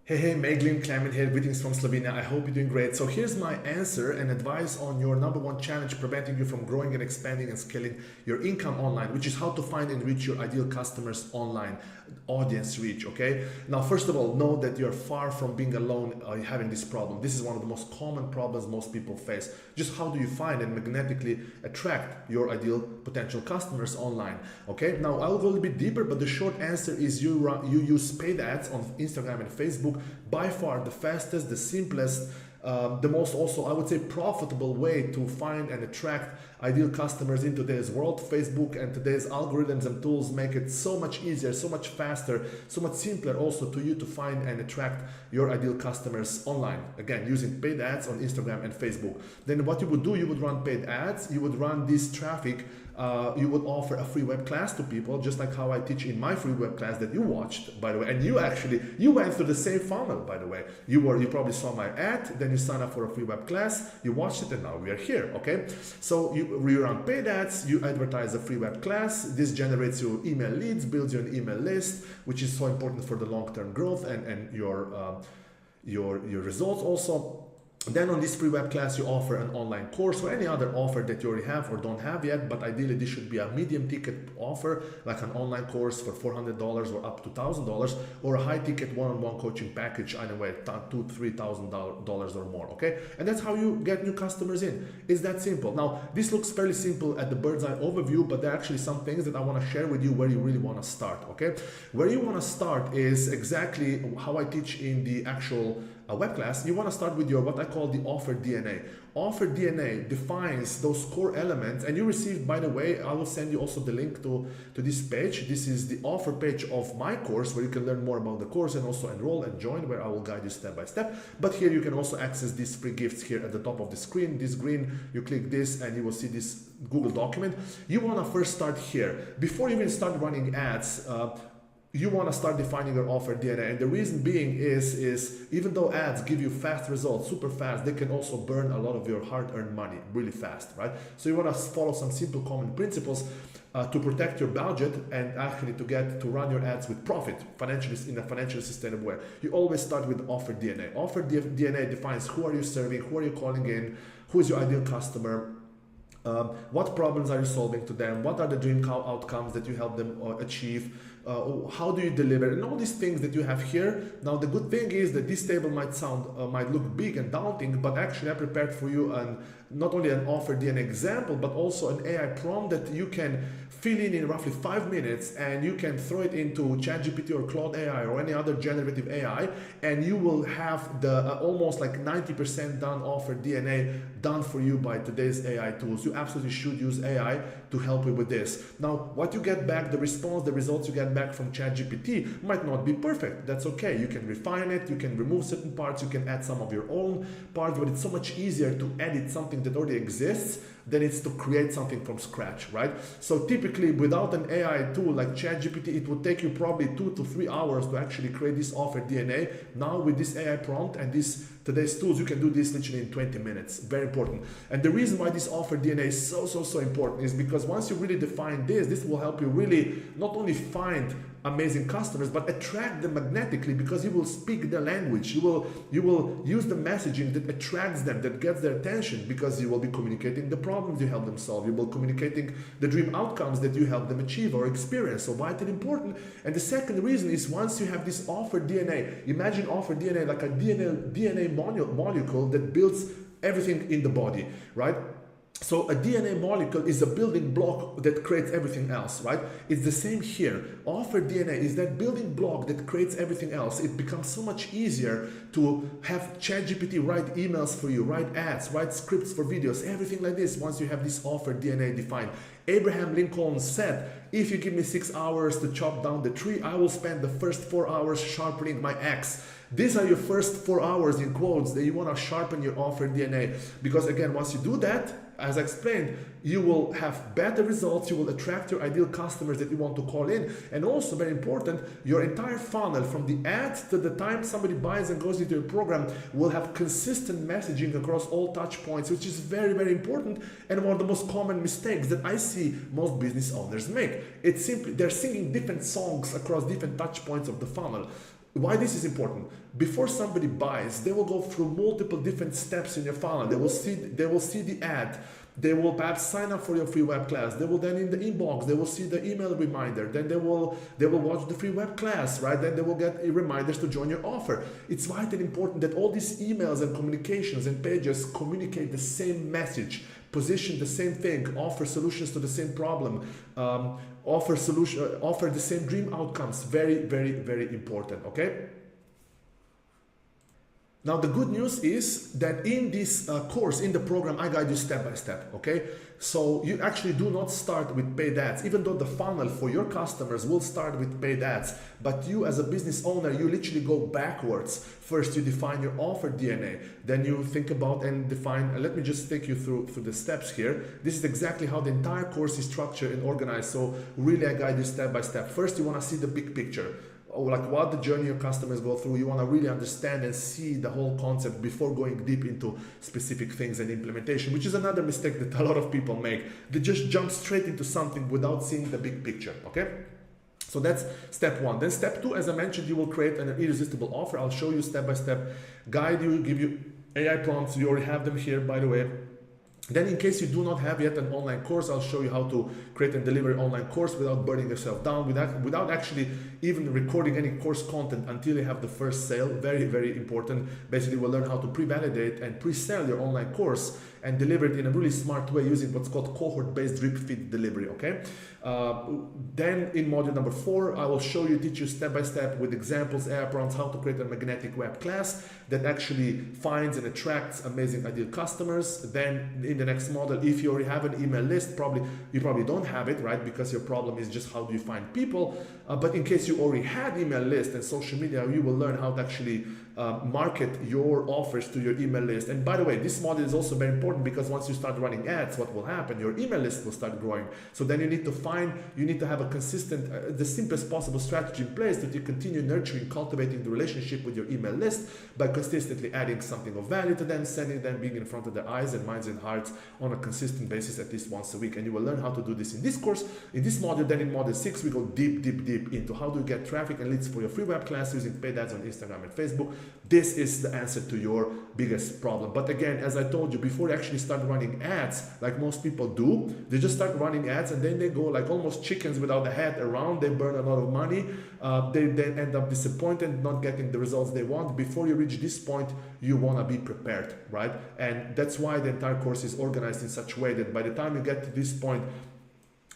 Hey, Meglin, Klemen here, greetings from Slovenia. I hope you're doing great. So here's my answer and advice on your number one challenge preventing you from growing and expanding and scaling your income online, which is how to find and reach your ideal customers online, audience reach, okay? Now, first of all, know that you're far from being alone having this problem. This is one of the most common problems most people face. Just how do you find and magnetically attract your ideal potential customers online, okay? Now, I'll go a little bit deeper, but the short answer is you use paid ads on Instagram and Facebook. By far the fastest, the simplest, the most also, I would say, profitable way to find and attract ideal customers in today's world. Facebook and today's algorithms and tools make it so much easier, so much faster, so much simpler also to you to find and attract your ideal customers online. Again, using paid ads on Instagram and Facebook. Then what you would do, you would run paid ads, you would run this traffic, you would offer a free web class to people, just like how I teach in my free web class that you watched, by the way. And you went through the same funnel, by the way. You probably saw my ad, then you sign up for a free web class, you watched it, and now we are here, okay? So you run paid ads, you advertise a free web class, this generates your email leads, builds your email list, which is so important for the long-term growth and your results also. Then on this free web class, you offer an online course or any other offer that you already have or don't have yet, but ideally this should be a medium ticket offer, like an online course for $400 or up to $1,000, or a high ticket one-on-one coaching package, anyway, $2,000 to $3,000 or more, okay? And that's how you get new customers in. It's that simple. Now, this looks fairly simple at the bird's eye overview, but there are actually some things that I want to share with you where you really want to start, okay? Where you want to start is exactly how I teach in the actual web class. You want to start with your what I call the offer DNA. Offer DNA defines those core elements, and you received, by the way, I will send you also the link to this page. This is the offer page of my course where you can learn more about the course and also enroll and join, where I will guide you step by step. But here you can also access these free gifts here at the top of the screen. This green, you click this and you will see this Google document. You want to first start here. Before you even start running ads, you want to start defining your offer DNA. And the reason being is even though ads give you fast results, super fast, they can also burn a lot of your hard-earned money really fast, right? So you want to follow some simple common principles to protect your budget and actually to run your ads with profit financially, in a financially sustainable way. You always start with offer DNA. Offer DNA defines who are you serving, who are you calling in, who is your ideal customer, what problems are you solving to them, what are the dream outcomes that you help them achieve, how do you deliver, and all these things that you have here. Now the good thing is that this table might look big and daunting, but actually I prepared for you not only an offer DNA example, but also an AI prompt that you can fill in roughly 5 minutes, and you can throw it into ChatGPT or Claude AI or any other generative AI, and you will have the almost like 90% done offer DNA done for you by today's AI tools. You absolutely should use AI to help you with this. Now, what you get back, the response, the results you get back from ChatGPT might not be perfect. That's okay. You can refine it, you can remove certain parts, you can add some of your own parts, but it's so much easier to edit something that already exists than it's to create something from scratch, right? So typically without an AI tool like ChatGPT, it would take you probably 2 to 3 hours to actually create this offer DNA. Now with this AI prompt and today's tools, you can do this literally in 20 minutes. Very important. And the reason why this offer DNA is so important is because once you really define this will help you really not only find amazing customers, but attract them magnetically, because you will speak their language. You will use the messaging that attracts them, that gets their attention, because you will be communicating the problems you help them solve. You will be communicating the dream outcomes that you help them achieve or experience. So vitally important. And the second reason is once you have this offer DNA, imagine offer DNA like a DNA molecule that builds everything in the body, right? So a DNA molecule is a building block that creates everything else, right? It's the same here. Offer DNA is that building block that creates everything else. It becomes so much easier to have ChatGPT write emails for you, write ads, write scripts for videos, everything like this once you have this offer DNA defined. Abraham Lincoln said, if you give me 6 hours to chop down the tree, I will spend the first 4 hours sharpening my axe. These are your first 4 hours in quotes that you want to sharpen your offer DNA, because again, once you do that, as I explained, you will have better results, you will attract your ideal customers that you want to call in, and also very important, your entire funnel from the ad to the time somebody buys and goes into your program will have consistent messaging across all touch points, which is very important, and one of the most common mistakes that I see most business owners make. It's simply they're singing different songs across different touch points of the funnel. Why this is important? Before somebody buys, they will go through multiple different steps in your funnel. They will see the ad. They will perhaps sign up for your free web class. They will then in the inbox, they will see the email reminder. Then they will watch the free web class, right? Then they will get reminders to join your offer. It's vitally important that all these emails and communications and pages communicate the same message, position the same thing, offer solutions to the same problem, offer the same dream outcomes. Very, very, very important, okay? Now, the good news is that in this course, in the program, I guide you step by step, okay? So you actually do not start with paid ads, even though the funnel for your customers will start with paid ads. But you as a business owner, you literally go backwards. First, you define your offer DNA. Then you think about and define, let me just take you through the steps here. This is exactly how the entire course is structured and organized. So really, I guide you step by step. First, you want to see the big picture. Like what the journey your customers go through. You want to really understand and see the whole concept before going deep into specific things and implementation, which is another mistake that a lot of people make. They just jump straight into something without seeing the big picture, okay? So that's step one. Then step two, as I mentioned, you will create an irresistible offer. I'll show you step by step, guide you, give you AI prompts. You already have them here, by the way. Then in case you do not have yet an online course, I'll show you how to create and deliver an online course without burning yourself down, without actually even recording any course content until you have the first sale. Very, very important. Basically, we'll learn how to pre-validate and pre-sell your online course and deliver it in a really smart way using what's called cohort-based drip feed delivery, okay? Then in module number 4, I will show you, teach you step by step with examples, AI prompts, how to create a magnetic web class that actually finds and attracts amazing ideal customers. Then in the next model, if you already have an email list, you probably don't have it, right? Because your problem is just how do you find people. But in case you already had email list and social media, you will learn how to actually market your offers to your email list. And by the way, this model is also very important because once you start running ads, what will happen? Your email list will start growing. So then you need to have a consistent, the simplest possible strategy in place that you continue nurturing, cultivating the relationship with your email list by consistently adding something of value to them, sending them, being in front of their eyes and minds and hearts on a consistent basis at least once a week. And you will learn how to do this in this course, in this module. Then in module 6, we go deep into how do you get traffic and leads for your free web class using paid ads on Instagram and Facebook. This is the answer to your biggest problem. But again, as I told you, before you actually start running ads, like most people do, they just start running ads and then they go like almost chickens without a head around. They burn a lot of money. They then end up disappointed, not getting the results they want. Before you reach this point, you want to be prepared, right? And that's why the entire course is organized in such a way that by the time you get to this point,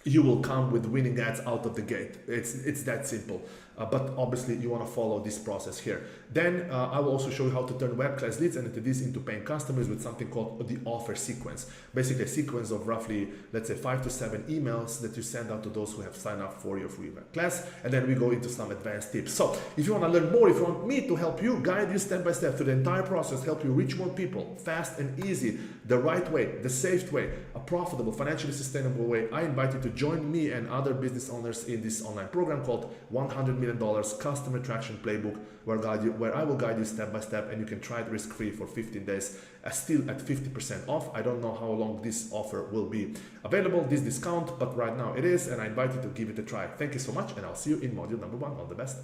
you will come with winning ads out of the gate. It's that simple. But obviously you want to follow this process here. Then I will also show you how to turn web class leads and this into paying customers with something called the offer sequence. Basically a sequence of roughly, let's say 5 to 7 emails that you send out to those who have signed up for your free web class. And then we go into some advanced tips. So if you want to learn more, if you want me to help you, guide you step by step through the entire process, help you reach more people fast and easy, the right way, the safe way, a profitable, financially sustainable way, I invite you to join me and other business owners in this online program called $100 Million Customer Attraction Playbook, where I will guide you step by step and you can try it risk-free for 15 days, still at 50% off. I don't know how long this offer will be available, this discount, but right now it is, and I invite you to give it a try. Thank you so much, and I'll see you in module number 1. All the best.